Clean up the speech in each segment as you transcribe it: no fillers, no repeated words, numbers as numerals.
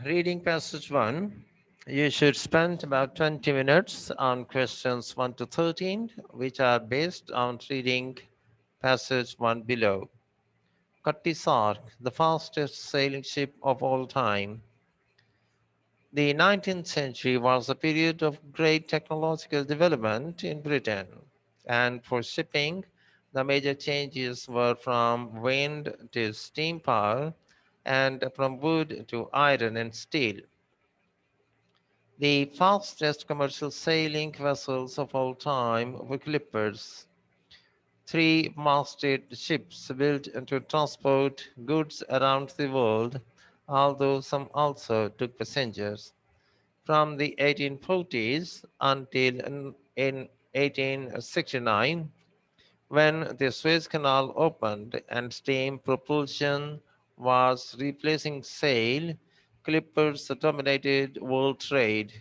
Reading passage 1. You should spend about 20 minutes on questions 1 to 13, which are based on reading passage 1 below. Sark, the fastest sailing ship of all time. The 19th century was a period of great technological development in Britain, and for shipping, the major changes were from wind to steam power and from wood to iron and steel. The fastest commercial sailing vessels of all time were clippers, three-masted ships built to transport goods around the world, although some also took passengers. From the 1840s until in 1869, when the Suez Canal opened and steam propulsion was replacing sail, clippers dominated world trade.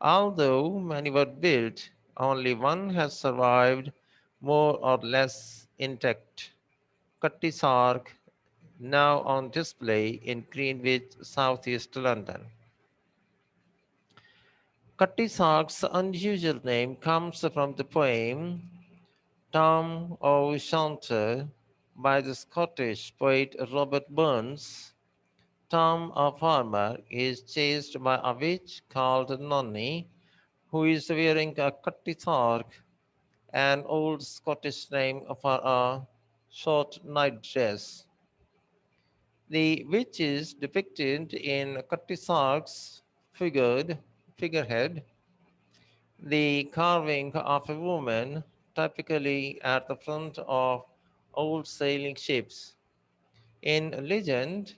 Although many were built, only one has survived more or less intact. Sark, now on display in Greenwich, southeast London. Sark's unusual name comes from the poem Tam o' Shanter by the Scottish poet Robert Burns. Tom, a farmer, is chased by a witch called Nonny, who is wearing a Sark, an old Scottish name for a short night dress. The witch is depicted in Sark's figurehead, the carving of a woman, typically at the front of old sailing ships. In legend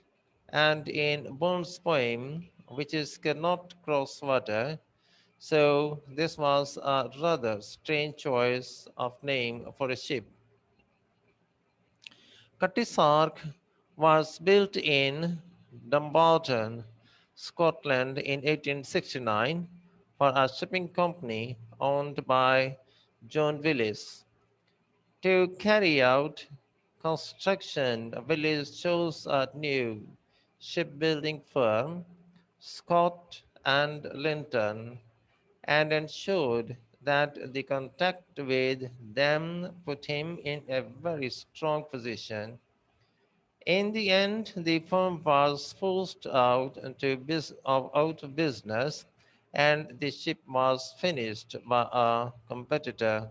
and in Burns' poem, witches cannot cross water, so this was a rather strange choice of name for a ship. Sark was built in Dumbarton, Scotland in 1869 for a shipping company owned by John Willis. To carry out construction, Willis chose a new shipbuilding firm, Scott and Linton, and ensured that the contact with them put him in a very strong position. In the end, the firm was forced out of business, and the ship was finished by a competitor.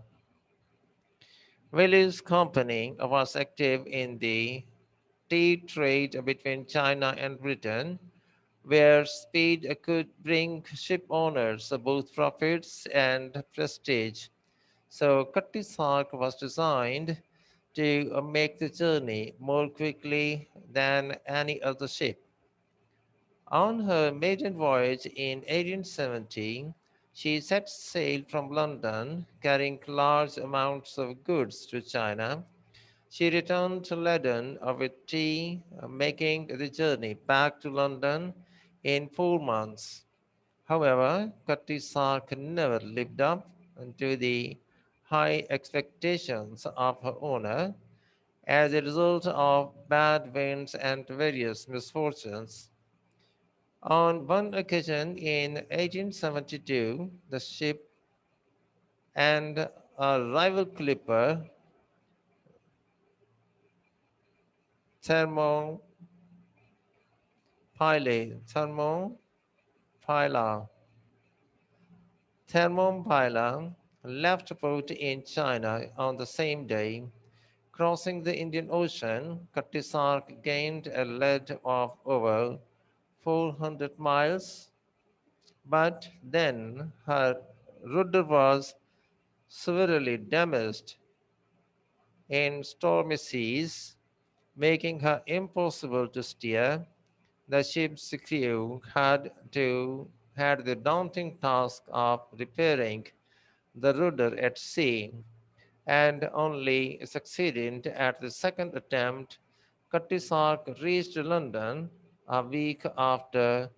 Willis Company was active in the tea trade between China and Britain, where speed could bring ship owners both profits and prestige. So Sark was designed to make the journey more quickly than any other ship. On her maiden voyage in 1870, she set sail from London carrying large amounts of goods to China. She returned to Leiden with tea, making the journey back to London in 4 months. However, Sark never lived up to the high expectations of her owner. As a result of bad winds and various misfortunes, on one occasion in 1872, the ship and a rival clipper, Thermopylae, Thermopyla, Thermopyla, left port in China on the same day. Crossing the Indian Ocean, Sark gained a lead of over 400 miles, but then her rudder was severely damaged in stormy seas, making her impossible to steer. The ship's crew had the daunting task of repairing the rudder at sea, and only succeeded at the second attempt. Sark reached London a week after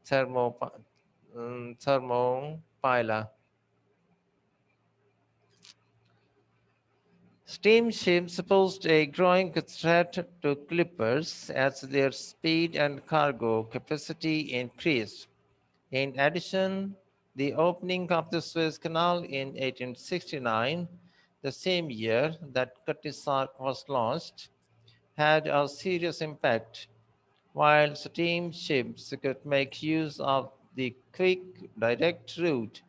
Thermopylae. Steamships posed a growing threat to clippers as their speed and cargo capacity increased. In addition, the opening of the Suez Canal in 1869, the same year that Cutty Sark was launched, had a serious impact. While steamships could make use of the quick, direct route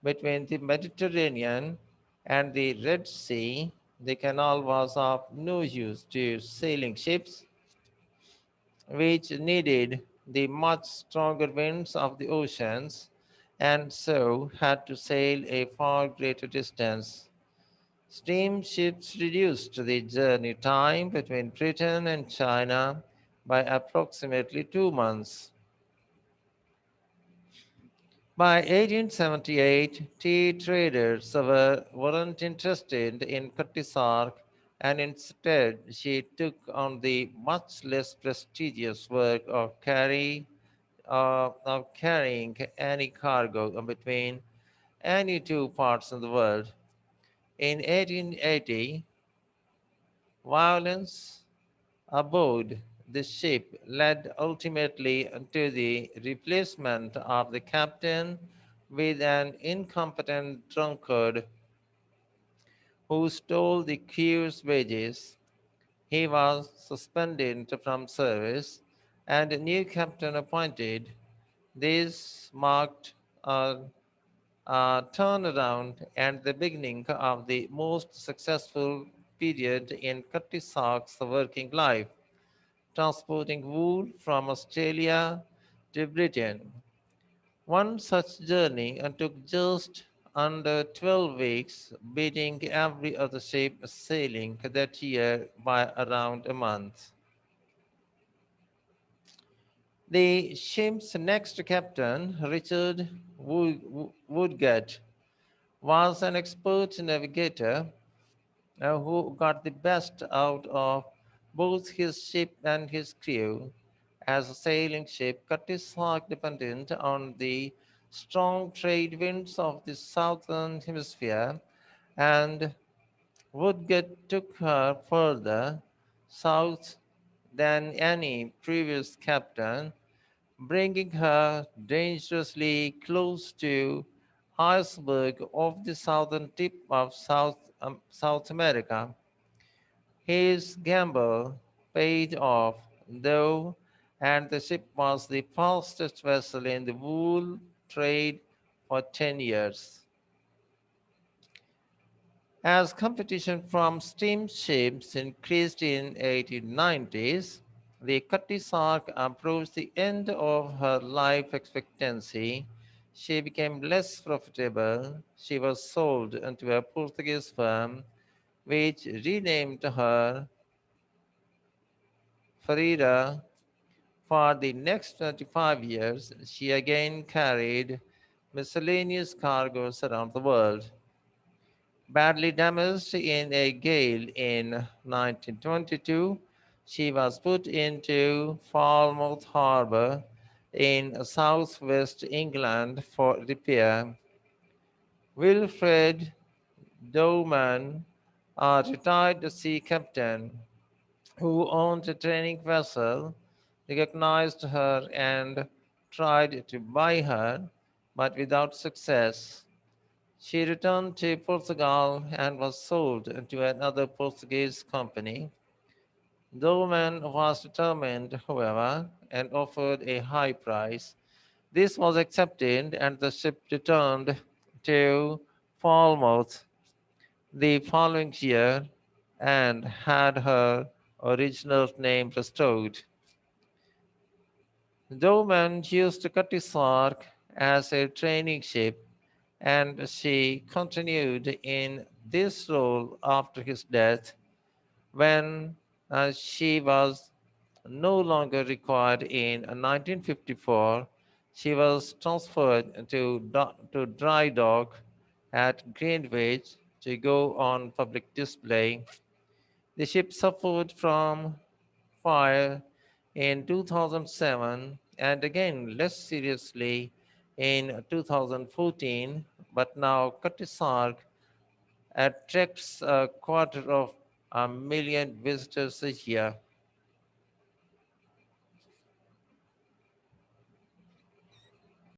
between the Mediterranean and the Red Sea, the canal was of no use to sailing ships, which needed the much stronger winds of the oceans and so had to sail a far greater distance. Steamships reduced the journey time between Britain and China by approximately 2 months. By 1878, tea traders weren't interested in Katisark, and instead she took on the much less prestigious work of carrying any cargo between any two parts of the world. In 1880, violence aboard the ship led ultimately to the replacement of the captain with an incompetent drunkard who stole the crew's wages. He was suspended from service and a new captain appointed. This marked a, a turnaround and the beginning of the most successful period in Katisak's working life, transporting wool from Australia to Britain. One such journey took just under 12 weeks, beating every other ship sailing that year by around a month. The ship's next captain, Richard Woodgate, was an expert navigator who got the best out of both his ship and his crew. As a sailing ship, Curtis Hawk depended on the strong trade winds of the southern hemisphere, and Woodgate took her further south than any previous captain, bringing her dangerously close to iceberg off the southern tip of South America. His gamble paid off, though, and the ship was the fastest vessel in the wool trade for 10 years. As competition from steamships increased in 1890s, the Cutty Sark approached the end of her life expectancy. She became less profitable. She was sold into a Portuguese firm, which renamed her Farida. For the next 25 years, she again carried miscellaneous cargoes around the world. Badly damaged in a gale in 1922, she was put into Falmouth Harbour in southwest England for repair. Wilfred Dowman, a retired sea captain who owned a training vessel, recognized her and tried to buy her, but without success. She returned to Portugal and was sold to another Portuguese company. Dowman was determined, however, and offered a high price. This was accepted, and the ship returned to Falmouth the following year and had her original name restored. Dowman used Cutty-Sark as a training ship, and she continued in this role after his death when she was no longer required in 1954. She was transferred to dry dock at Greenwich to go on public display. The ship suffered from fire in 2007 and again less seriously in 2014, but now Katisark attracts a quarter of a million visitors a year.